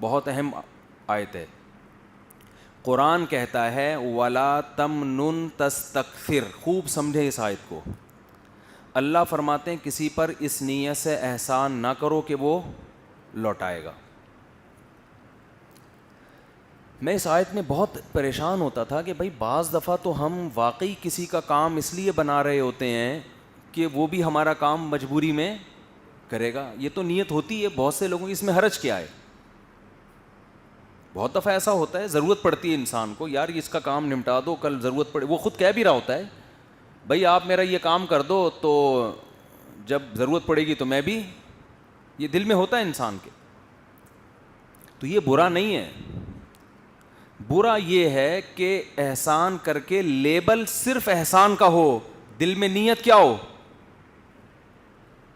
بہت اہم آیت ہے. قرآن کہتا ہے وَلَا تَمْنُن تَسْتَكْثِرْ. خوب سمجھیں اس آیت کو. اللہ فرماتے ہیں کسی پر اس نیت سے احسان نہ کرو کہ وہ لوٹائے گا. میں اس آیت میں بہت پریشان ہوتا تھا کہ بھائی بعض دفعہ تو ہم واقعی کسی کا کام اس لیے بنا رہے ہوتے ہیں کہ وہ بھی ہمارا کام مجبوری میں کرے گا. یہ تو نیت ہوتی ہے بہت سے لوگوں کی, اس میں حرج کیا ہے؟ بہت دفعہ ایسا ہوتا ہے, ضرورت پڑتی ہے انسان کو, یار اس کا کام نمٹا دو, کل ضرورت پڑے. وہ خود کہہ بھی رہا ہوتا ہے بھائی آپ میرا یہ کام کر دو تو جب ضرورت پڑے گی تو میں بھی. یہ دل میں ہوتا ہے انسان کے. تو یہ برا نہیں ہے. برا یہ ہے کہ احسان کر کے لیبل صرف احسان کا ہو, دل میں نیت کیا ہو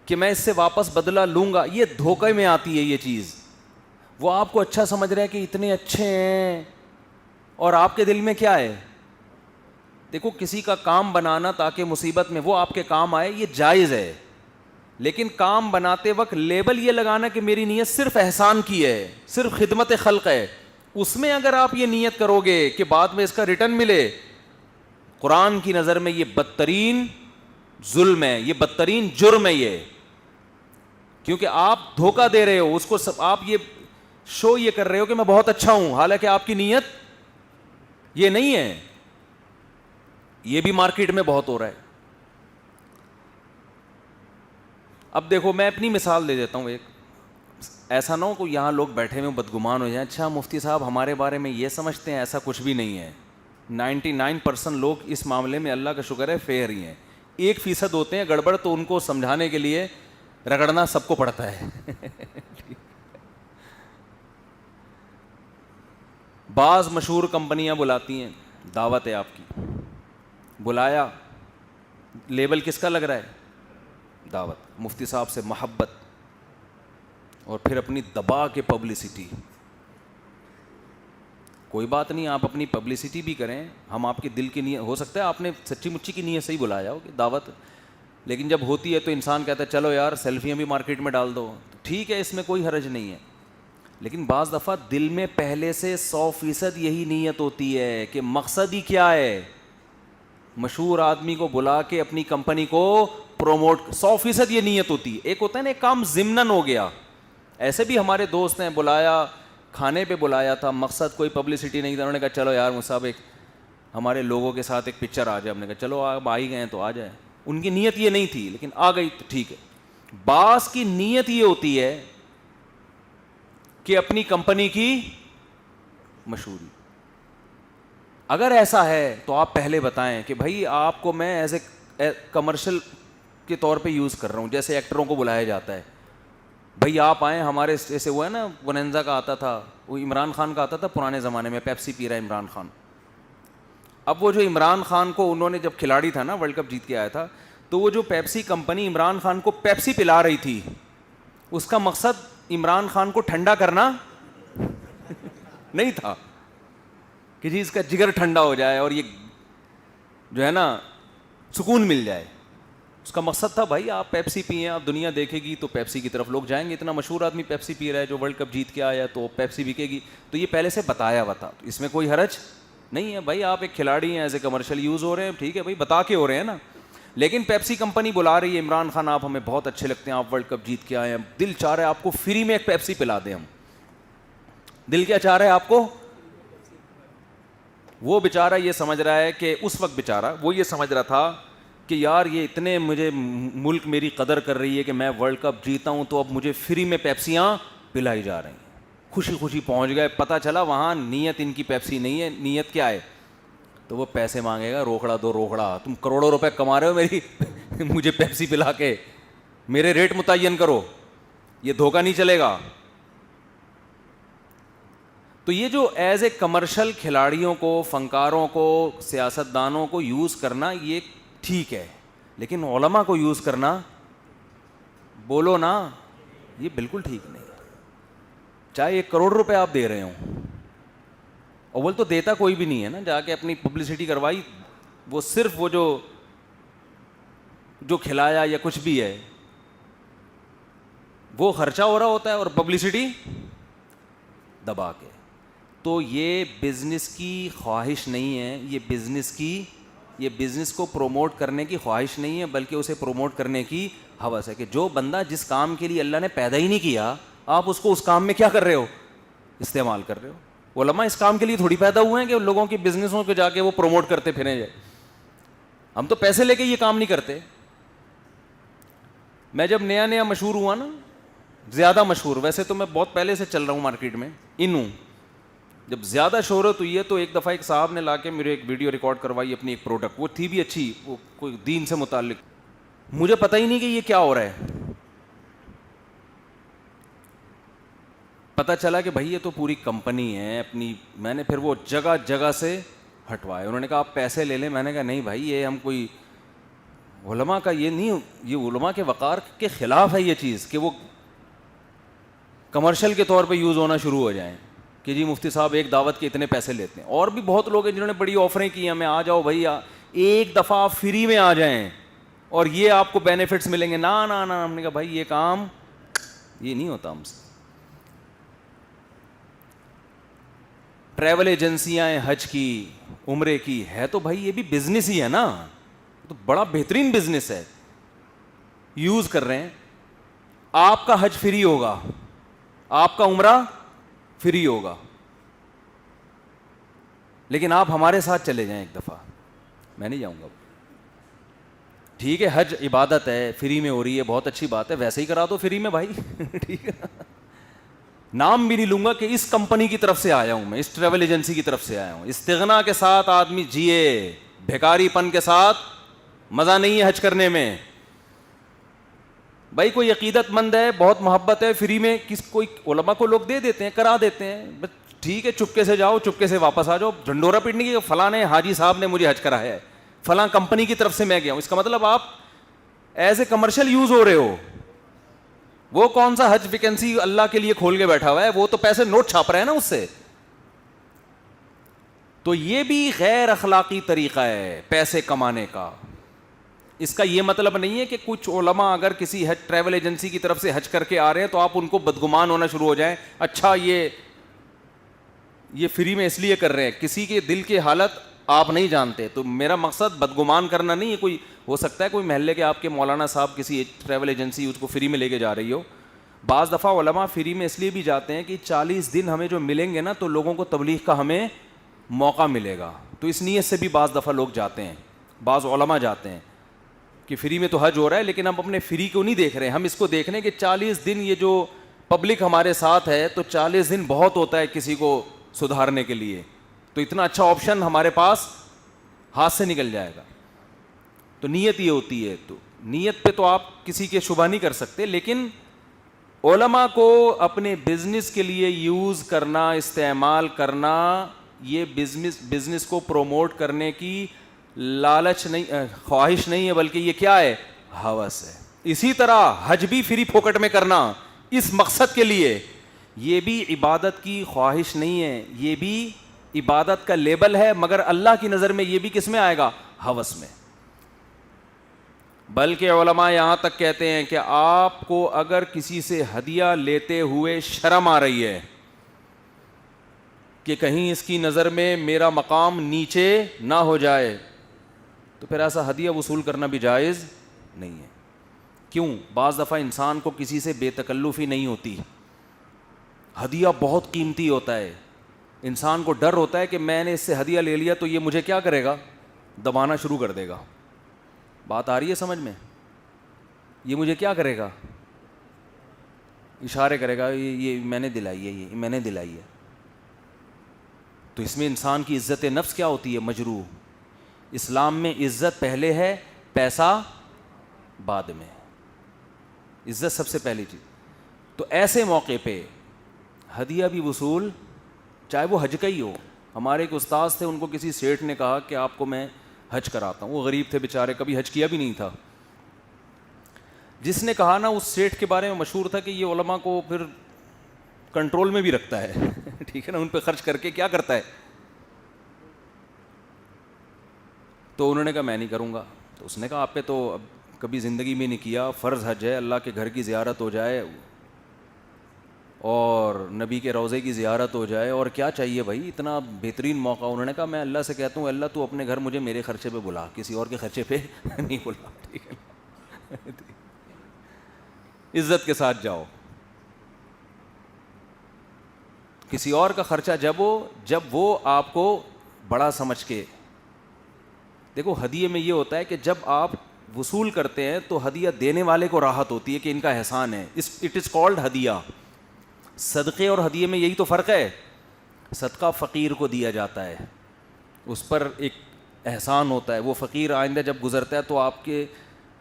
کہ میں اس سے واپس بدلہ لوں گا. یہ دھوکے میں آتی ہے یہ چیز. وہ آپ کو اچھا سمجھ رہے ہیں کہ اتنے اچھے ہیں, اور آپ کے دل میں کیا ہے؟ دیکھو کسی کا کام بنانا تاکہ مصیبت میں وہ آپ کے کام آئے یہ جائز ہے, لیکن کام بناتے وقت لیبل یہ لگانا کہ میری نیت صرف احسان کی ہے, صرف خدمت خلق ہے, اس میں اگر آپ یہ نیت کرو گے کہ بعد میں اس کا ریٹرن ملے, قرآن کی نظر میں یہ بدترین ظلم ہے, یہ بدترین جرم ہے یہ. کیونکہ آپ دھوکہ دے رہے ہو اس کو, آپ یہ شو یہ کر رہے ہو کہ میں بہت اچھا ہوں, حالانکہ آپ کی نیت یہ نہیں ہے. یہ بھی مارکیٹ میں بہت ہو رہا ہے. اب دیکھو میں اپنی مثال دے دیتا ہوں ایک, ایسا نہ ہو کہ یہاں لوگ بیٹھے ہوئے بدگمان ہو جائیں, اچھا مفتی صاحب ہمارے بارے میں یہ سمجھتے ہیں, ایسا کچھ بھی نہیں ہے. 99% لوگ اس معاملے میں اللہ کا شکر ہے فیئر ہی ہیں. 1% ہوتے ہیں گڑبڑ, تو ان کو سمجھانے کے لیے رگڑنا سب کو پڑتا ہے. بعض مشہور کمپنیاں بلاتی ہیں, دعوت ہے آپ کی, بلایا, لیبل کس کا لگ رہا ہے؟ دعوت. مفتی صاحب سے محبت, اور پھر اپنی دبا کے پبلسٹی. کوئی بات نہیں, آپ اپنی پبلسٹی بھی کریں, ہم آپ کے دل کی نیت, ہو سکتا ہے آپ نے سچی مچی کی نیت سے ہی بلایا ہو کہ دعوت, لیکن جب ہوتی ہے تو انسان کہتا ہے چلو یار سیلفیاں بھی مارکیٹ میں ڈال دو, ٹھیک ہے اس میں کوئی حرج نہیں ہے. لیکن بعض دفعہ دل میں پہلے سے 100% یہی نیت ہوتی ہے کہ مقصد ہی کیا ہے, مشہور آدمی کو بلا کے اپنی کمپنی کو پروموٹ, 100% یہ نیت ہوتی ہے. ایک ہوتا ہے نا ایک کام ضمناً ہو گیا, ایسے بھی ہمارے دوست ہیں, بلایا کھانے پہ بلایا تھا, مقصد کوئی پبلسٹی نہیں تھا, انہوں نے کہا چلو یار مصعب ایک ہمارے لوگوں کے ساتھ ایک پکچر آ جائے. ہم نے کہا چلو آپ آ ہی گئے تو آ جائے. ان کی نیت یہ نہیں تھی لیکن آ گئی تو ٹھیک ہے. بعض کی نیت یہ ہوتی ہے کہ اپنی کمپنی کی مشہوری. اگر ایسا ہے تو آپ پہلے بتائیں کہ بھائی آپ کو میں ایز اے کمرشل کے طور پہ یوز کر رہا ہوں, جیسے ایکٹروں کو بلایا جاتا ہے, بھائی آپ آئیں ہمارے, جیسے وہ ہے نا وننزا کا آتا تھا, وہ عمران خان کا آتا تھا پرانے زمانے میں, پیپسی پی رہا ہے عمران خان. اب وہ جو عمران خان کو انہوں نے, جب کھلاڑی تھا نا ورلڈ کپ جیت کے آیا تھا, تو وہ جو پیپسی کمپنی عمران خان کو پیپسی پلا رہی تھی, اس کا مقصد عمران خان کو ٹھنڈا کرنا نہیں تھا کہ جی اس کا جگر ٹھنڈا ہو جائے اور یہ جو ہے نا سکون مل جائے. اس کا مقصد تھا بھائی آپ پیپسی پئیں, آپ دنیا دیکھے گی تو پیپسی کی طرف لوگ جائیں گے, اتنا مشہور آدمی پیپسی پی رہا ہے جو ورلڈ کپ جیت کے آیا تو پیپسی بکے گی. تو یہ پہلے سے بتایا ہوا تھا, اس میں کوئی حرج نہیں ہے. بھائی آپ ایک کھلاڑی ہیں, ایز اے کمرشل یوز ہو رہے ہیں, ٹھیک ہے بھائی بتا کے ہو رہے ہیں نا. لیکن پیپسی کمپنی بلا رہی ہے, عمران خان آپ ہمیں بہت اچھے لگتے ہیں, آپ ورلڈ کپ جیت کے آئے ہیں, دل چاہ رہا ہے آپ کو فری میں ایک پیپسی پلا دیں ہم. دل کیا چاہ رہا ہے آپ کو؟ وہ بیچارہ یہ سمجھ رہا ہے کہ اس وقت بیچارہ وہ یہ سمجھ رہا تھا کہ یار یہ اتنے مجھے ملک میری قدر کر رہی ہے کہ میں ورلڈ کپ جیتا ہوں, تو اب مجھے فری میں پیپسیاں پلائی جا رہی ہیں. خوشی خوشی پہنچ گئے, پتہ چلا وہاں نیت ان کی پیپسی نہیں ہے, نیت کیا ہے؟ تو وہ پیسے مانگے گا, روکڑا دو روکڑا, تم کروڑوں روپے کما رہے ہو میری مجھے پیپسی پلا کے, میرے ریٹ متعین کرو. یہ دھوکہ نہیں چلے گا. تو یہ جو ایز اے کمرشل کھلاڑیوں کو, فنکاروں کو, سیاستدانوں کو یوز کرنا یہ ٹھیک ہے, لیکن علماء کو یوز کرنا, بولو نا, یہ بالکل ٹھیک نہیں ہے. چاہے 1 کروڑ روپے آپ دے رہے ہوں, اول تو دیتا کوئی بھی نہیں ہے نا, جا کے اپنی پبلسٹی کروائی, وہ صرف وہ جو کھلایا یا کچھ بھی ہے وہ خرچہ ہو رہا ہوتا ہے, اور پبلسٹی دبا کے. تو یہ بزنس کی خواہش نہیں ہے, یہ بزنس کو پروموٹ کرنے کی خواہش نہیں ہے, بلکہ اسے پروموٹ کرنے کی ہوس ہے کہ جو بندہ جس کام کے لیے اللہ نے پیدا ہی نہیں کیا, آپ اس کو اس کام میں کیا کر رہے ہو, استعمال کر رہے ہو. علماء اس کام کے لیے تھوڑی پیدا ہوئے ہیں کہ لوگوں کی بزنسوں پہ جا کے وہ پروموٹ کرتے پھریں جائے. ہم تو پیسے لے کے یہ کام نہیں کرتے. میں جب نیا مشہور ہوا نا, زیادہ مشہور, ویسے تو میں بہت پہلے سے چل رہا ہوں مارکیٹ میں, جب زیادہ شہرت ہوئی ہے تو ایک دفعہ ایک صاحب نے لا کے میرے ایک ویڈیو ریکارڈ کروائی اپنی ایک پروڈکٹ, وہ تھی بھی اچھی, وہ کوئی دین سے متعلق. مجھے پتہ ہی نہیں کہ یہ کیا ہو رہا ہے. پتہ چلا کہ بھائی یہ تو پوری کمپنی ہے اپنی. میں نے پھر وہ جگہ جگہ سے ہٹوائے. انہوں نے کہا آپ پیسے لے لیں. میں نے کہا نہیں بھائی, یہ ہم کوئی علماء کا یہ نہیں, یہ علماء کے وقار کے خلاف ہے یہ چیز کہ وہ کمرشل کے طور پہ یوز ہونا شروع ہو جائیں کہ جی مفتی صاحب ایک دعوت کے اتنے پیسے لیتے ہیں. اور بھی بہت لوگ ہیں جنہوں نے بڑی آفریں کی ہیں, ہمیں آ جاؤ بھائی ایک دفعہ آپ فری میں آ جائیں اور یہ آپ کو بینیفٹس ملیں گے. نا نا نا, ہم نے کہا بھائی یہ کام یہ نہیں ہوتا ہم سے. ٹریول ایجنسیاں ہیں حج کی عمرے کی, ہے تو بھائی یہ بھی بزنس ہی ہے نا, تو بڑا بہترین بزنس ہے, یوز کر رہے ہیں. آپ کا حج فری ہوگا, آپ کا عمرہ فری ہوگا, لیکن آپ ہمارے ساتھ چلے جائیں ایک دفعہ. میں نہیں جاؤں گا. ٹھیک ہے حج عبادت ہے, فری میں ہو رہی ہے, بہت اچھی بات ہے, ویسے ہی کرا دو فری میں بھائی. ٹھیک ہے, نام بھی نہیں لوں گا کہ اس کمپنی کی طرف سے آیا ہوں, میں اس ٹریول ایجنسی کی طرف سے آیا ہوں. استغنا کے ساتھ آدمی جیے, بھیکاری پن کے ساتھ مزہ نہیں ہے حج کرنے میں. بھائی کوئی عقیدت مند ہے, بہت محبت ہے, فری میں کوئی علماء کو لوگ دے دیتے ہیں, کرا دیتے ہیں, بس ٹھیک ہے, چپکے سے جاؤ, چپکے سے واپس آ جاؤ. ڈھنڈورا پیٹنے کی فلاں حاجی صاحب نے مجھے حج کرایا ہے, فلاں کمپنی کی طرف سے میں گیا ہوں, اس کا مطلب آپ ایز اے کمرشل یوز ہو رہے ہو. وہ کون سا حج ویکینسی اللہ کے لیے کھول کے بیٹھا ہوا ہے, وہ تو پیسے نوٹ چھاپ رہے ہیں نا اس سے. تو یہ بھی غیر اخلاقی طریقہ ہے پیسے کمانے کا. اس کا یہ مطلب نہیں ہے کہ کچھ علماء اگر کسی حج ٹریول ایجنسی کی طرف سے حج کر کے آ رہے ہیں تو آپ ان کو بدگمان ہونا شروع ہو جائیں, اچھا یہ فری میں اس لیے کر رہے ہیں. کسی کے دل کی حالت آپ نہیں جانتے. تو میرا مقصد بدگمان کرنا نہیں ہے. کوئی ہو سکتا ہے کوئی محلے کے آپ کے مولانا صاحب کسی ٹریول ایجنسی اس کو فری میں لے کے جا رہی ہو. بعض دفعہ علماء فری میں اس لیے بھی جاتے ہیں کہ 40 دن ہمیں جو ملیں گے نا تو لوگوں کو تبلیغ کا ہمیں موقع ملے گا, تو اس نیت سے بھی بعض دفعہ لوگ جاتے ہیں, بعض علماء جاتے ہیں کہ فری میں تو حج ہو رہا ہے, لیکن ہم اپنے فری کو نہیں دیکھ رہے ہیں, ہم اس کو دیکھ رہے ہیں کہ 40 دن یہ جو پبلک ہمارے ساتھ ہے تو 40 دن بہت ہوتا ہے کسی کو سدھارنے کے لیے, تو اتنا اچھا آپشن ہمارے پاس ہاتھ سے نکل جائے گا. تو نیت یہ ہوتی ہے. تو نیت پہ تو آپ کسی کے شبہ نہیں کر سکتے, لیکن علماء کو اپنے بزنس کے لیے یوز کرنا, استعمال کرنا, یہ بزنس کو پروموٹ کرنے کی لالچ نہیں, خواہش نہیں ہے, بلکہ یہ کیا ہے, ہوس ہے. اسی طرح حج بھی فری پھوکٹ میں کرنا اس مقصد کے لیے, یہ بھی عبادت کی خواہش نہیں ہے, یہ بھی عبادت کا لیبل ہے, مگر اللہ کی نظر میں یہ بھی کس میں آئے گا, ہوس میں. بلکہ علماء یہاں تک کہتے ہیں کہ آپ کو اگر کسی سے ہدیہ لیتے ہوئے شرم آ رہی ہے کہ کہیں اس کی نظر میں میرا مقام نیچے نہ ہو جائے, تو پھر ایسا ہدیہ وصول کرنا بھی جائز نہیں ہے. کیوں؟ بعض دفعہ انسان کو کسی سے بے تکلفی نہیں ہوتی, ہدیہ بہت قیمتی ہوتا ہے, انسان کو ڈر ہوتا ہے کہ میں نے اس سے ہدیہ لے لیا تو یہ مجھے کیا کرے گا, دبانا شروع کر دے گا. بات آ رہی ہے سمجھ میں؟ یہ مجھے کیا کرے گا, اشارے کرے گا, یہ میں نے دلائی ہے, یہ میں نے دلائی ہے. تو اس میں انسان کی عزت نفس کیا ہوتی ہے, مجروح. اسلام میں عزت پہلے ہے, پیسہ بعد میں, عزت سب سے پہلی چیز. تو ایسے موقع پہ ہدیہ بھی وصول, چاہے وہ حج کا ہی ہو. ہمارے ایک استاذ تھے, ان کو کسی سیٹھ نے کہا کہ آپ کو میں حج کراتا ہوں. وہ غریب تھے بیچارے, کبھی حج کیا بھی نہیں تھا. جس نے کہا نا, اس سیٹھ کے بارے میں مشہور تھا کہ یہ علماء کو پھر کنٹرول میں بھی رکھتا ہے. ٹھیک ہے نا, ان پہ خرچ کر کے کیا کرتا ہے. تو انہوں نے کہا میں نہیں کروں گا. تو اس نے کہا آپ پہ تو اب کبھی زندگی میں نہیں کیا, فرض حج ہے, اللہ کے گھر کی زیارت ہو جائے. اور نبی کے روضے کی زیارت ہو جائے، اور کیا چاہیے بھائی، اتنا بہترین موقع. انہوں نے کہا میں اللہ سے کہتا ہوں اللہ تو اپنے گھر مجھے میرے خرچے پہ بلا، کسی اور کے خرچے پہ نہیں بلا. ٹھیک ہے، عزت کے ساتھ جاؤ. کسی اور کا خرچہ جب وہ آپ کو بڑا سمجھ کے. دیکھو ہدیے میں یہ ہوتا ہے کہ جب آپ وصول کرتے ہیں تو ہدیہ دینے والے کو راحت ہوتی ہے کہ ان کا احسان ہے. اٹ از کالڈ ہدیہ. صدقے اور ہدیے میں یہی تو فرق ہے. صدقہ فقیر کو دیا جاتا ہے، اس پر ایک احسان ہوتا ہے. وہ فقیر آئندہ جب گزرتا ہے تو آپ کے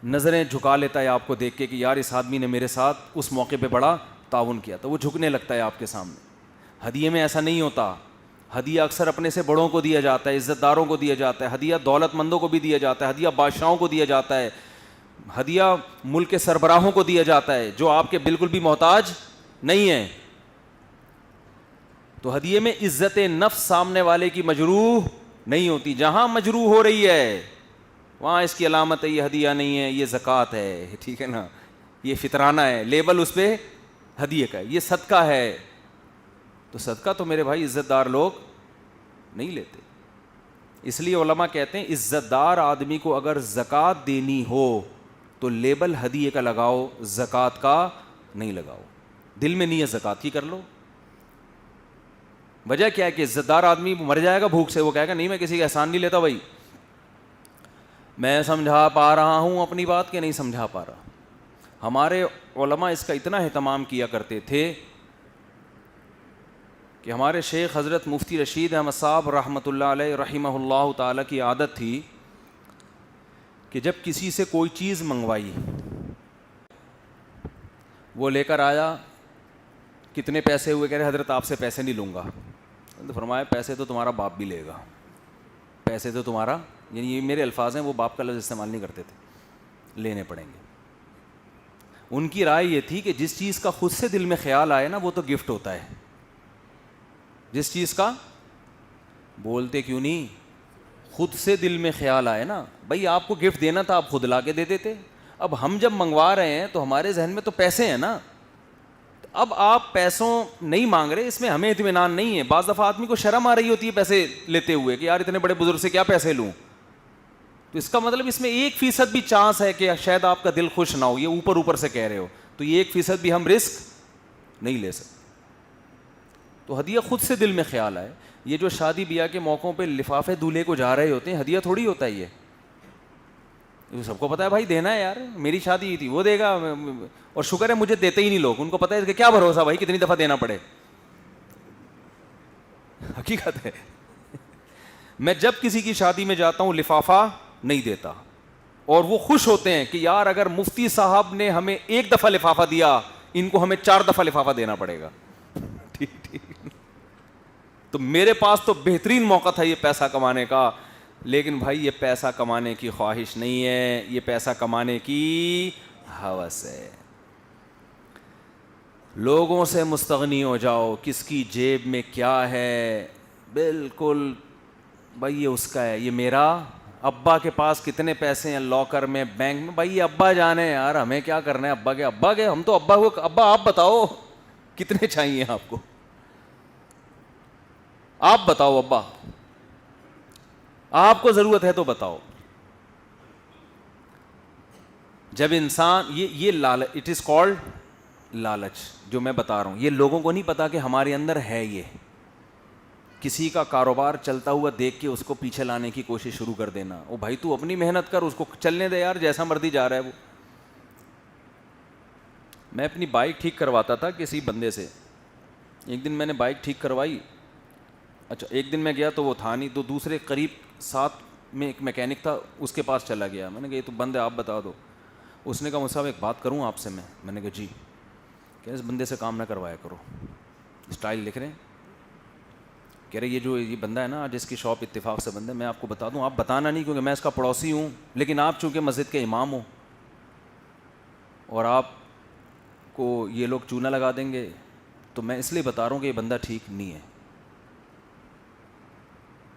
نظریں جھکا لیتا ہے آپ کو دیکھ کے کہ یار اس آدمی نے میرے ساتھ اس موقع پہ بڑا تعاون کیا تھا، وہ جھکنے لگتا ہے آپ کے سامنے. ہدیے میں ایسا نہیں ہوتا. ہدیہ اکثر اپنے سے بڑوں کو دیا جاتا ہے، عزت داروں کو دیا جاتا ہے. ہدیہ دولت مندوں کو بھی دیا جاتا ہے، ہدیہ بادشاہوں کو دیا جاتا ہے، ہدیہ ملک کے سربراہوں کو دیا جاتا ہے جو آپ کے بالکل بھی محتاج نہیں ہیں. تو ہدیے میں عزت نفس سامنے والے کی مجروح نہیں ہوتی. جہاں مجروح ہو رہی ہے وہاں اس کی علامت ہے یہ ہدیہ نہیں ہے، یہ زکوٰۃ ہے. ٹھیک ہے نا، یہ فطرانہ ہے، لیبل اس پہ ہدیے کا ہے. یہ صدقہ ہے. تو صدقہ تو میرے بھائی عزت دار لوگ نہیں لیتے. اس لیے علماء کہتے ہیں عزت دار آدمی کو اگر زکوٰۃ دینی ہو تو لیبل ہدیے کا لگاؤ، زکوٰۃ کا نہیں لگاؤ. دل میں نیت زکوٰۃ کی کر لو. وجہ کیا ہے کہ عزت دار آدمی مر جائے گا بھوک سے، وہ کہے گا نہیں میں کسی کا احسان نہیں لیتا بھائی. میں سمجھا پا رہا ہوں اپنی بات کہ نہیں سمجھا پا رہا. ہمارے علماء اس کا اتنا اہتمام کیا کرتے تھے کہ ہمارے شیخ حضرت مفتی رشید احمد صاحب رحمۃ اللہ علیہ رحمہ اللہ تعالیٰ کی عادت تھی کہ جب کسی سے کوئی چیز منگوائی، وہ لے کر آیا، کتنے پیسے ہوئے، کہہ رہے حضرت آپ سے پیسے نہیں لوں گا. تو فرمایا پیسے تو تمہارا باپ بھی لے گا، پیسے تو تمہارا، یعنی یہ میرے الفاظ ہیں، وہ باپ کا لفظ استعمال نہیں کرتے تھے، لینے پڑیں گے. ان کی رائے یہ تھی کہ جس چیز کا خود سے دل میں خیال آئے نا وہ تو گفٹ ہوتا ہے. جس چیز کا بولتے کیوں نہیں، خود سے دل میں خیال آئے نا. بھائی آپ کو گفٹ دینا تھا آپ خود لا کے دے دیتے. اب ہم جب منگوا رہے ہیں تو ہمارے ذہن میں تو پیسے ہیں نا. اب آپ پیسوں نہیں مانگ رہے، اس میں ہمیں اطمینان نہیں ہے. بعض دفعہ آدمی کو شرم آ رہی ہوتی ہے پیسے لیتے ہوئے کہ یار اتنے بڑے بزرگ سے کیا پیسے لوں. تو اس کا مطلب اس میں 1% بھی چانس ہے کہ شاید آپ کا دل خوش نہ ہو. یہ اوپر اوپر سے کہہ رہے ہو تو یہ 1% بھی ہم رسک نہیں لے سکتے. تو ہدیہ خود سے دل میں خیال آئے. یہ جو شادی بیاہ کے موقعوں پہ لفافے دولہے کو جا رہے ہوتے ہیں، ہدیہ تھوڑی ہوتا ہے. یہ سب کو پتا ہے بھائی دینا ہے، یار میری شادی تھی وہ دے گا، اور شکر ہے مجھے دیتے ہی نہیں لوگ. ان کو پتا ہے کہ کیا بھروسہ بھائی کتنی دفعہ دینا پڑے. حقیقت ہے. میں جب کسی کی شادی میں جاتا ہوں لفافہ نہیں دیتا، اور وہ خوش ہوتے ہیں کہ یار اگر مفتی صاحب نے ہمیں 1 دفعہ لفافہ دیا، ان کو ہمیں 4 دفعہ لفافہ دینا پڑے گا. ٹھیک. تو میرے پاس تو بہترین موقع تھا یہ پیسہ کمانے کا. لیکن بھائی یہ پیسہ کمانے کی خواہش نہیں ہے، یہ پیسہ کمانے کی ہوس ہے. لوگوں سے مستغنی ہو جاؤ، کس کی جیب میں کیا ہے، بالکل بھائی یہ اس کا ہے، یہ میرا. ابا کے پاس کتنے پیسے ہیں لاکر میں، بینک میں، بھائی یہ ابا جانے یار، ہمیں کیا کرنا ہے ابا کے ہم تو ابا آپ بتاؤ کتنے چاہیے آپ کو، آپ بتاؤ ابا، آپ کو ضرورت ہے تو بتاؤ. جب انسان یہ لالچ، اٹ از کالڈ لالچ جو میں بتا رہا ہوں، یہ لوگوں کو نہیں پتا کہ ہمارے اندر ہے. یہ کسی کا کاروبار چلتا ہوا دیکھ کے اس کو پیچھے لانے کی کوشش شروع کر دینا. او بھائی تو اپنی محنت کر، اس کو چلنے دے یار، جیسا مرضی جا رہا ہے وہ. میں اپنی بائک ٹھیک کرواتا تھا کسی بندے سے. ایک دن میں نے بائک ٹھیک کروائی. اچھا ایک دن میں گیا تو وہ تھا نہیں، تو دوسرے قریب ساتھ میں ایک میکینک تھا، اس کے پاس چلا گیا. میں نے کہا یہ تو بند ہے آپ بتا دو. اس نے کہا مصعب ایک بات کروں آپ سے میں نے کہا جی. کہ اس بندے سے کام نہ کروایا کرو، اسٹائل لکھ رہے ہیں. کہہ رہے یہ بندہ ہے نا جس کی شاپ اتفاق سے بند ہے، میں آپ کو بتا دوں، آپ بتانا نہیں کیونکہ میں اس کا پڑوسی ہوں، لیکن آپ چونکہ مسجد کے امام ہو اور آپ کو یہ لوگ چونا لگا دیں گے، تو میں اس لیے بتا رہا ہوں کہ یہ بندہ ٹھیک نہیں ہے.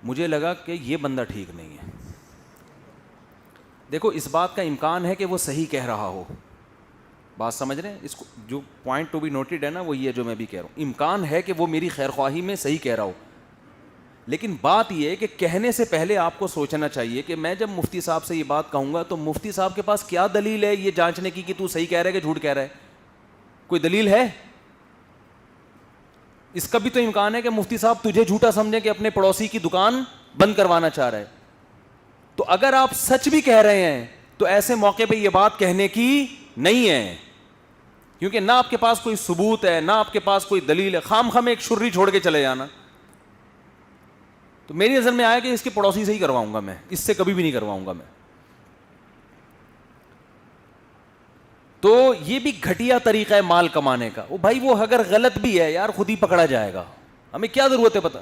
مجھے لگا کہ یہ بندہ ٹھیک نہیں ہے. دیکھو اس بات کا امکان ہے کہ وہ صحیح کہہ رہا ہو، بات سمجھ رہے ہیں؟ اس کو جو پوائنٹ ٹو بی نوٹڈ ہے نا وہ یہ جو میں بھی کہہ رہا ہوں. امکان ہے کہ وہ میری خیر خواہی میں صحیح کہہ رہا ہو, لیکن بات یہ ہے کہ کہنے سے پہلے آپ کو سوچنا چاہیے کہ میں جب مفتی صاحب سے یہ بات کہوں گا تو مفتی صاحب کے پاس کیا دلیل ہے یہ جانچنے کی کہ تو صحیح کہہ رہا ہے کہ جھوٹ کہہ رہا ہے؟ کوئی دلیل ہے؟ اس کا بھی تو امکان ہے کہ مفتی صاحب تجھے جھوٹا سمجھیں کہ اپنے پڑوسی کی دکان بند کروانا چاہ رہا ہے. تو اگر آپ سچ بھی کہہ رہے ہیں تو ایسے موقع پہ یہ بات کہنے کی نہیں ہے, کیونکہ نہ آپ کے پاس کوئی ثبوت ہے نہ آپ کے پاس کوئی دلیل ہے. خام خام ایک شرری چھوڑ کے چلے جانا. تو میری نظر میں آیا کہ اس کے پڑوسی سے ہی کرواؤں گا میں, اس سے کبھی بھی نہیں کرواؤں گا میں. تو یہ بھی گھٹیا طریقہ ہے مال کمانے کا. وہ بھائی وہ اگر غلط بھی ہے یار خود ہی پکڑا جائے گا, ہمیں کیا ضرورت ہے پتہ.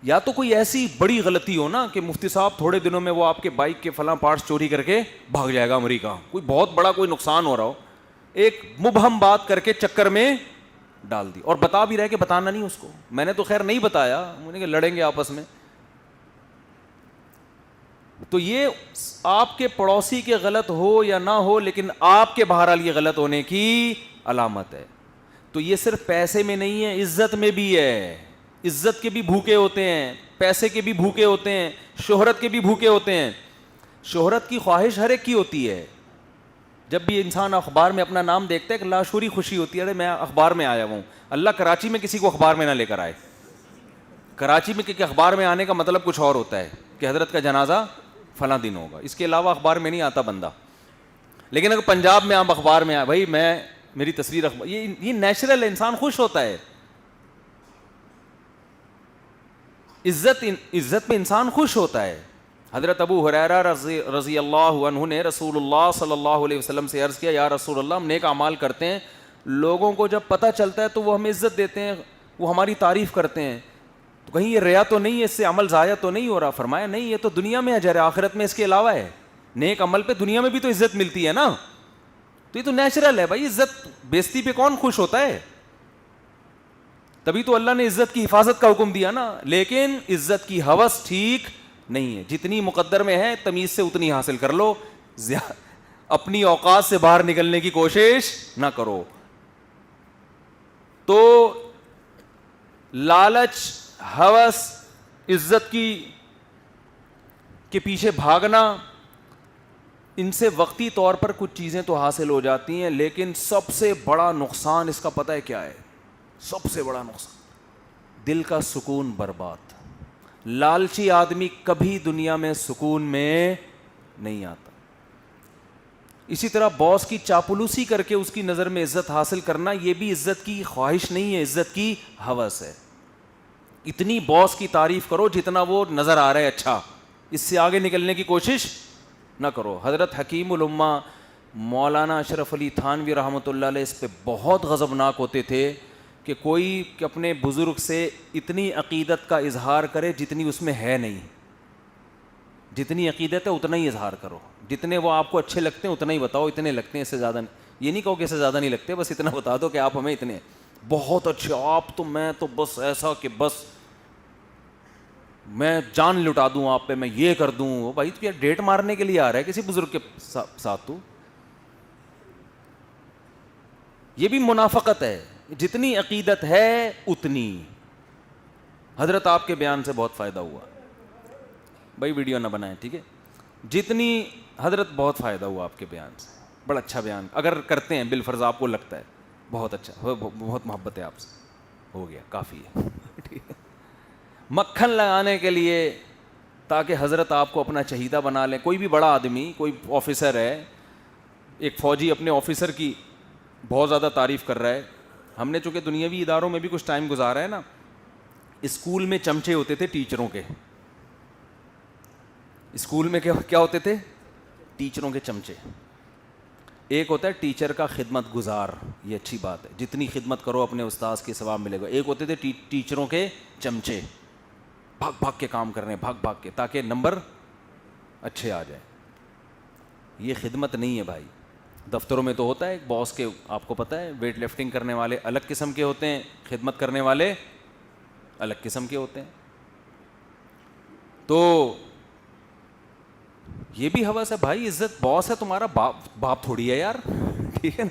یا تو کوئی ایسی بڑی غلطی ہو نا کہ مفتی صاحب تھوڑے دنوں میں وہ آپ کے بائک کے فلاں پارٹس چوری کر کے بھاگ جائے گا امریکہ, کوئی بہت بڑا کوئی نقصان ہو رہا ہو, ایک مبہم بات کر کے چکر میں ڈال دی, اور بتا بھی رہے کہ بتانا نہیں اس کو. میں نے تو خیر نہیں بتایا, میں نے کہ لڑیں گے آپس میں. تو یہ آپ کے پڑوسی کے غلط ہو یا نہ ہو, لیکن آپ کے بہرحال یہ غلط ہونے کی علامت ہے. تو یہ صرف پیسے میں نہیں ہے, عزت میں بھی ہے. عزت کے بھی بھوکے ہوتے ہیں, پیسے کے بھی بھوکے ہوتے ہیں, شہرت کے بھی بھوکے ہوتے ہیں. شہرت کی خواہش ہر ایک کی ہوتی ہے. جب بھی انسان اخبار میں اپنا نام دیکھتا ہے ایک لاشعوری خوشی ہوتی ہے, ارے میں اخبار میں آیا ہوں. اللہ کراچی میں کسی کو اخبار میں نہ لے کر آئے. کراچی میں کہ اخبار میں آنے کا مطلب کچھ اور ہوتا ہے کہ حضرت کا جنازہ فلاں دن ہوگا, اس کے علاوہ اخبار میں نہیں آتا بندہ. لیکن اگر پنجاب میں آپ اخبار میں آئے, بھائی میں میری تصویر اخبار, یہ نیچرل ہے, انسان خوش ہوتا ہے. عزت میں انسان خوش ہوتا ہے. حضرت ابو ہریرہ رضی اللہ عنہ نے رسول اللہ صلی اللہ علیہ وسلم سے عرض کیا, یا رسول اللہ ہم نیک اعمال کرتے ہیں, لوگوں کو جب پتہ چلتا ہے تو وہ ہمیں عزت دیتے ہیں, وہ ہماری تعریف کرتے ہیں, تو کہیں یہ ریا تو نہیں ہے, اس سے عمل ضائع تو نہیں ہو رہا؟ فرمایا نہیں, یہ تو دنیا میں اجر ہے, آخرت میں اس کے علاوہ ہے. نیک عمل پہ دنیا میں بھی تو عزت ملتی ہے نا. تو یہ تو نیچرل ہے بھائی, عزت بیزتی پہ کون خوش ہوتا ہے؟ تبھی تو اللہ نے عزت کی حفاظت کا حکم دیا نا. لیکن عزت کی ہوس ٹھیک نہیں ہے, جتنی مقدر میں ہے تمیز سے اتنی حاصل کر لو, اپنی اوقات سے باہر نکلنے کی کوشش نہ کرو. تو لالچ, ہوس, عزت کی کے پیچھے بھاگنا, ان سے وقتی طور پر کچھ چیزیں تو حاصل ہو جاتی ہیں, لیکن سب سے بڑا نقصان اس کا پتہ ہے کیا ہے؟ سب سے بڑا نقصان دل کا سکون برباد. لالچی آدمی کبھی دنیا میں سکون میں نہیں آتا. اسی طرح باس کی چاپلوسی کر کے اس کی نظر میں عزت حاصل کرنا, یہ بھی عزت کی خواہش نہیں ہے, عزت کی ہوس ہے. اتنی باس کی تعریف کرو جتنا وہ نظر آ رہا ہے اچھا, اس سے آگے نکلنے کی کوشش نہ کرو. حضرت حکیم الامہ مولانا اشرف علی تھانوی رحمۃ اللہ علیہ اس پہ بہت غضبناک ہوتے تھے کہ کوئی اپنے بزرگ سے اتنی عقیدت کا اظہار کرے جتنی اس میں ہے نہیں. جتنی عقیدت ہے اتنا ہی اظہار کرو, جتنے وہ آپ کو اچھے لگتے ہیں اتنا ہی بتاؤ, اتنے لگتے ہیں اس سے زیادہ نہیں. یہ نہیں کہو کہ اس سے زیادہ نہیں لگتے, بس اتنا بتا دو کہ آپ ہمیں اتنے بہت اچھے, آپ تو میں تو بس ایسا کہ بس میں جان لٹا دوں آپ پہ, میں یہ کر دوں. بھائی تو کیا ڈیٹ مارنے کے لیے آ رہا ہے کسی بزرگ کے ساتھ؟ تو یہ بھی منافقت ہے. جتنی عقیدت ہے اتنی. حضرت آپ کے بیان سے بہت فائدہ ہوا بھائی, ویڈیو نہ بنائیں ٹھیک ہے. جتنی حضرت بہت فائدہ ہوا آپ کے بیان سے, بڑا اچھا بیان اگر کرتے ہیں بالفرض آپ کو لگتا ہے بہت اچھا, بہت محبت ہے آپ سے, ہو گیا کافی ہے ٹھیک ہے. مکھن لگانے کے لیے تاکہ حضرت آپ کو اپنا چہیدہ بنا لیں. کوئی بھی بڑا آدمی, کوئی آفیسر ہے, ایک فوجی اپنے آفیسر کی بہت زیادہ تعریف کر رہا ہے. ہم نے چونکہ دنیاوی اداروں میں بھی کچھ ٹائم گزارا ہے نا, اسکول میں چمچے ہوتے تھے ٹیچروں کے. اسکول میں کیا ہوتے تھے؟ ٹیچروں کے چمچے. ایک ہوتا ہے ٹیچر کا خدمت گزار, یہ اچھی بات ہے, جتنی خدمت کرو اپنے استاذ کے ثواب ملے گا. ایک ہوتے تھے ٹیچروں کے چمچے, بھاگ بھاگ کے کام کرنے, بھاگ بھاگ کے, تاکہ نمبر اچھے آ جائیں. یہ خدمت نہیں ہے بھائی. دفتروں میں تو ہوتا ہے ایک باس کے, آپ کو پتہ ہے ویٹ لفٹنگ کرنے والے الگ قسم کے ہوتے ہیں, خدمت کرنے والے الگ قسم کے ہوتے ہیں. تو یہ بھی ہوس ہے بھائی. عزت, باس ہے تمہارا باپ تھوڑی ہے یار, ٹھیک ہے نا.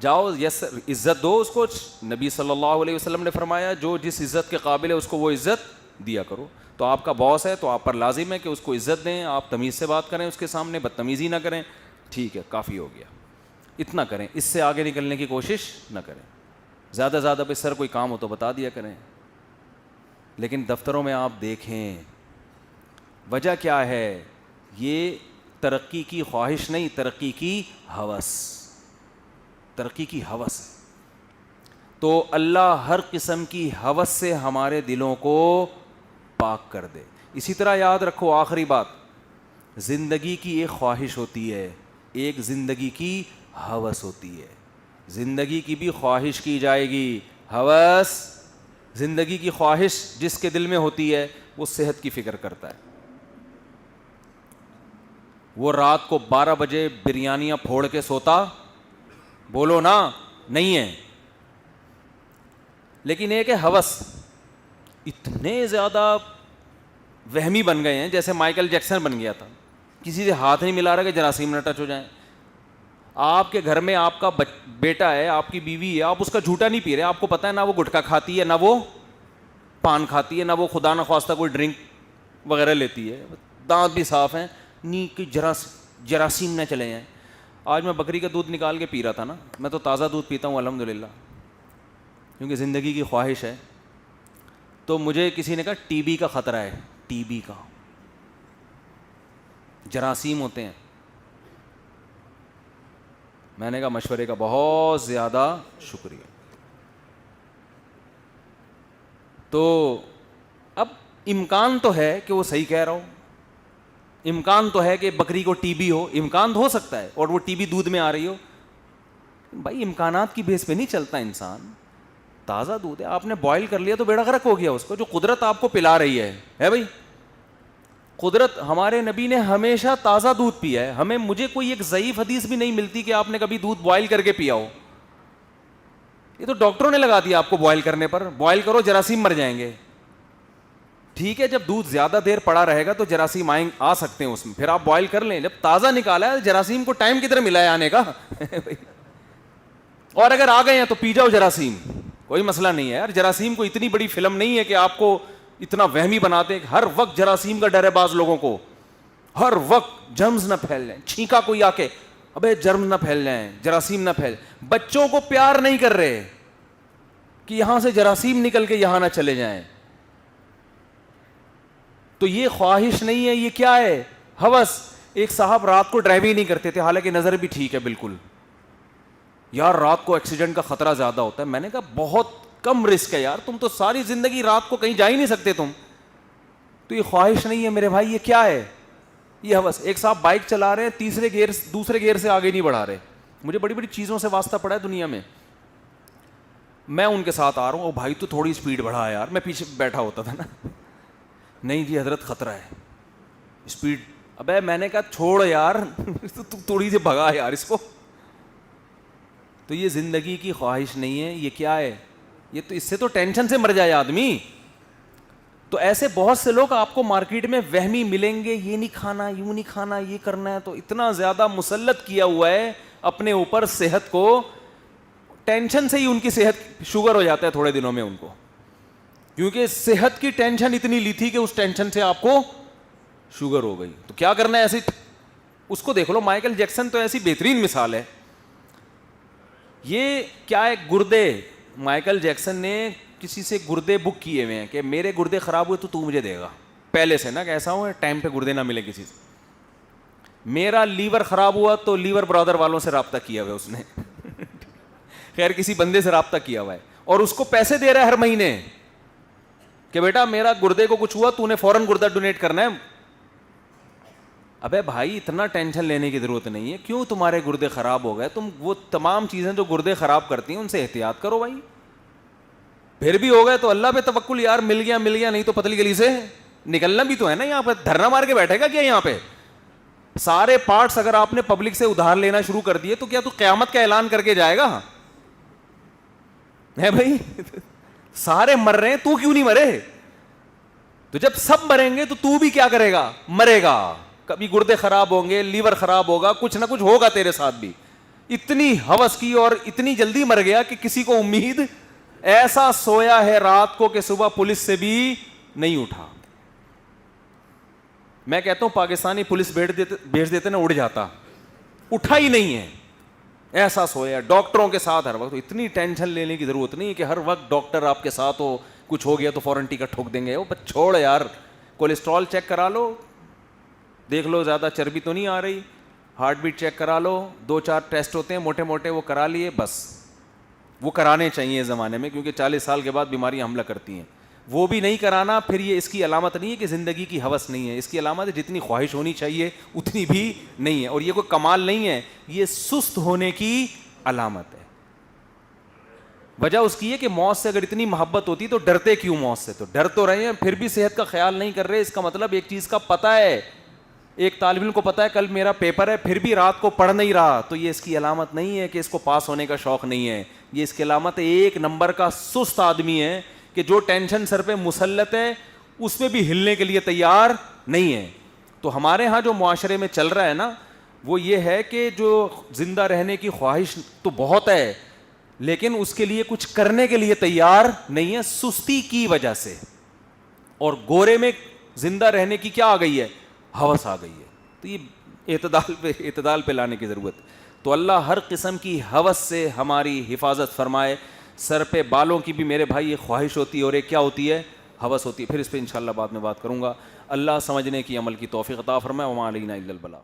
جاؤ یس عزت دو اس کو. نبی صلی اللہ علیہ وسلم نے فرمایا جو جس عزت کے قابل ہے اس کو وہ عزت دیا کرو. تو آپ کا باس ہے تو آپ پر لازم ہے کہ اس کو عزت دیں, آپ تمیز سے بات کریں اس کے سامنے, بدتمیزی نہ کریں. ٹھیک ہے, کافی ہو گیا, اتنا کریں, اس سے آگے نکلنے کی کوشش نہ کریں. زیادہ زیادہ پہ سر کوئی کام ہو تو بتا دیا کریں. لیکن دفتروں میں آپ دیکھیں وجہ کیا ہے, یہ ترقی کی خواہش نہیں, ترقی کی ہوس, ترقی کی ہوس. تو اللہ ہر قسم کی ہوس سے ہمارے دلوں کو پاک کر دے. اسی طرح یاد رکھو آخری بات, زندگی کی ایک خواہش ہوتی ہے, ایک زندگی کی ہوس ہوتی ہے. زندگی کی بھی خواہش کی جائے گی, ہوس. زندگی کی خواہش جس کے دل میں ہوتی ہے وہ صحت کی فکر کرتا ہے. وہ رات کو 12 بجے بریانیاں پھوڑ کے سوتا, بولو نا, نہیں ہے. لیکن ایک ہے ہوس. اتنے زیادہ وہمی بن گئے ہیں جیسے مائیکل جیکسن بن گیا تھا, کسی سے ہاتھ نہیں ملا رہا کہ جراثیم نہ ٹچ ہو جائیں. آپ کے گھر میں آپ کا بیٹا ہے, آپ کی بیوی ہے, آپ اس کا جھوٹا نہیں پی رہے, آپ کو پتہ ہے نہ وہ گٹکا کھاتی ہے, نہ وہ پان کھاتی ہے, نہ وہ خدا نہ خواستہ کوئی ڈرنک وغیرہ لیتی ہے, دانت بھی صاف ہیں, نی کہ جراثیم نہ چلے جائیں. آج میں بکری کا دودھ نکال کے پی رہا تھا نا, میں تو تازہ دودھ پیتا ہوں الحمدللہ, کیونکہ زندگی کی خواہش ہے. تو مجھے کسی نے کہا ٹی بی کا خطرہ ہے, ٹی بی کا, جراثیم ہوتے ہیں. میں نے کہا مشورے کا بہت زیادہ شکریہ. تو اب امکان تو ہے کہ وہ صحیح کہہ رہا ہو, امکان تو ہے کہ بکری کو ٹی بی ہو, امکان تو ہو سکتا ہے, اور وہ ٹی بی دودھ میں آ رہی ہو. بھائی امکانات کی بیس پہ نہیں چلتا انسان. تازہ دودھ ہے, آپ نے بوائل کر لیا تو بیڑا غرق ہو گیا اس کو, جو قدرت آپ کو پلا رہی ہے بھائی. قدرت, ہمارے نبی نے ہمیشہ تازہ دودھ پیا ہے. ہمیں مجھے کوئی ایک ضعیف حدیث بھی نہیں ملتی کہ آپ نے کبھی دودھ بوائل کر کے پیا ہو. یہ تو ڈاکٹروں نے لگا دیا آپ کو بوائل کرنے پر, بوائل کرو جراثیم مر جائیں گے. ٹھیک ہے, جب دودھ زیادہ دیر پڑا رہے گا تو جراثیم آ سکتے ہیں اس میں, پھر آپ بوائل کر لیں. جب تازہ نکالا ہے جراثیم کو ٹائم کدھر ملا ہے آنے کا, اور اگر آ گئے ہیں تو پی جاؤ جراثیم, کوئی مسئلہ نہیں ہے یار. جراثیم کو اتنی بڑی فلم نہیں ہے کہ آپ کو اتنا وہمی بناتے ہیں. ہر وقت جراثیم کا ڈر ہے بعض لوگوں کو, ہر وقت جرمز نہ پھیل جائیں, چھینکا کوئی آ کے ابے جرم نہ پھیل جائیں, جراثیم نہ پھیل. بچوں کو پیار نہیں کر رہے کہ یہاں سے جراثیم نکل کے یہاں نہ چلے جائیں. تو یہ خواہش نہیں ہے, یہ کیا ہے, ہوس. ایک صاحب رات کو ڈرائیو ہی نہیں کرتے تھے, حالانکہ نظر بھی ٹھیک ہے بالکل. یار رات کو ایکسیڈنٹ کا خطرہ زیادہ ہوتا ہے. میں نے کہا بہت کم رسک ہے یار, تم تو ساری زندگی رات کو کہیں جا ہی نہیں سکتے تم. تو یہ خواہش نہیں ہے میرے بھائی, یہ کیا ہے, یہ ہوس. ایک صاحب بائک چلا رہے ہیں, دوسرے گیئر سے آگے نہیں بڑھا رہے. مجھے بڑی بڑی چیزوں سے واسطہ پڑا ہے دنیا میں, میں ان کے ساتھ آ رہا ہوں, او بھائی تو تھوڑی اسپیڈ بڑھا یار, میں پیچھے بیٹھا ہوتا تھا نا. نہیں جی حضرت خطرہ ہے, اسپیڈ. ابے میں نے کہا چھوڑ یار, تو تھوڑی سی بھگا یار اس کو. تو یہ زندگی کی خواہش نہیں ہے, یہ کیا ہے, یہ تو اس سے تو ٹینشن سے مر جائے آدمی. تو ایسے بہت سے لوگ آپ کو مارکیٹ میں وہمی ملیں گے, یہ نہیں کھانا, یوں نہیں کھانا, یہ کرنا ہے. تو اتنا زیادہ مسلط کیا ہوا ہے اپنے اوپر صحت کو, ٹینشن سے ہی ان کی صحت, شوگر ہو جاتا ہے تھوڑے دنوں میں ان کو, کیونکہ صحت کی ٹینشن اتنی لی تھی کہ اس ٹینشن سے آپ کو شوگر ہو گئی. تو کیا کرنا ہے ایسے, اس کو دیکھ لو. مائیکل جیکسن تو ایسی بہترین مثال ہے. یہ کیا ہے, گردے. مائیکل جیکسن نے کسی سے گردے بک کیے ہوئے ہیں کہ میرے گردے خراب ہوئے تو مجھے دے گا پہلے سے نا, کہ ایسا ہو ٹائم پہ گردے نہ ملے کسی سے. میرا لیور خراب ہوا تو لیور برادر والوں سے رابطہ کیا ہوا ہے اس نے, خیر کسی بندے سے رابطہ کیا ہوا ہے, اور اس کو پیسے دے رہا ہے ہر مہینے کہ بیٹا میرا گردے کو کچھ ہوا تو نے فوراً گردہ ڈونیٹ کرنا ہے. ابے بھائی اتنا ٹینشن لینے کی ضرورت نہیں ہے. کیوں تمہارے گردے خراب ہو گئے, تم وہ تمام چیزیں جو گردے خراب کرتی ہیں ان سے احتیاط کرو بھائی. پھر بھی ہو گئے تو اللہ پہ توکل یار, مل گیا, نہیں تو پتلی گلی سے نکلنا بھی تو ہے نا. یہاں پہ دھرنا مار کے بیٹھے گا کیا, یہاں پہ سارے پارٹس اگر آپ نے پبلک سے ادھار لینا شروع کر دیے تو کیا تو قیامت کا اعلان کر کے جائے گا ہے بھائی. سارے مر رہے ہیں, تو کیوں نہیں مرے. تو جب سب مریں گے تو بھی کیا کرے گا, مرے گا. کبھی گردے خراب ہوں گے, لیور خراب ہوگا, کچھ نہ کچھ ہوگا تیرے ساتھ بھی. اتنی ہوس کی اور اتنی جلدی مر گیا کہ کسی کو امید, ایسا سویا ہے رات کو کہ صبح پولیس سے بھی نہیں اٹھا. میں کہتا ہوں پاکستانی پولیس بھیج دیتے نا, اڑ جاتا, اٹھا ہی نہیں ہے, ایسا سویا. ڈاکٹروں کے ساتھ ہر وقت, اتنی ٹینشن لینے کی ضرورت نہیں کہ ہر وقت ڈاکٹر آپ کے ساتھ ہو, کچھ ہو گیا تو فوراً ٹکٹ ٹھوک دیں گے. وہ چھوڑ یار, کولیسٹرول چیک کرا لو, دیکھ لو زیادہ چربی تو نہیں آ رہی, ہارٹ بیٹ چیک کرا لو, 2-4 ٹیسٹ ہوتے ہیں موٹے موٹے, وہ کرا لیے بس. وہ کرانے چاہیے اس زمانے میں, کیونکہ 40 سال کے بعد بیماریاں حملہ کرتی ہیں. وہ بھی نہیں کرانا, پھر یہ اس کی علامت نہیں ہے کہ زندگی کی ہوس نہیں ہے, اس کی علامت ہے جتنی خواہش ہونی چاہیے اتنی بھی نہیں ہے. اور یہ کوئی کمال نہیں ہے, یہ سست ہونے کی علامت ہے. وجہ اس کی ہے کہ موت سے اگر اتنی محبت ہوتی تو ڈرتے کیوں موت سے؟ تو ڈر تو رہے ہیں, پھر بھی صحت کا خیال نہیں کر رہے. اس کا مطلب ایک چیز کا پتہ ہے, ایک طالب علم کو پتہ ہے کل میرا پیپر ہے, پھر بھی رات کو پڑھ نہیں رہا, تو یہ اس کی علامت نہیں ہے کہ اس کو پاس ہونے کا شوق نہیں ہے. یہ اس کی علامت ایک نمبر کا سست آدمی ہے کہ جو ٹینشن سر پہ مسلط ہے اس میں بھی ہلنے کے لیے تیار نہیں ہے. تو ہمارے ہاں جو معاشرے میں چل رہا ہے نا, وہ یہ ہے کہ جو زندہ رہنے کی خواہش تو بہت ہے, لیکن اس کے لیے کچھ کرنے کے لیے تیار نہیں ہے, سستی کی وجہ سے. اور گورے میں زندہ رہنے کی کیا آ گئی ہے؟ ہوس آ گئی ہے. تو یہ اعتدال پہ لانے کی ضرورت. تو اللہ ہر قسم کی ہوس سے ہماری حفاظت فرمائے. سر پہ بالوں کی بھی میرے بھائی ایک خواہش ہوتی ہے اور ایک کیا ہوتی ہے؟ ہوس ہوتی ہے. پھر اس پہ انشاءاللہ بعد میں بات کروں گا. اللہ سمجھنے کی عمل کی توفیق عطا فرمائے. وما علینا الا البلاغ.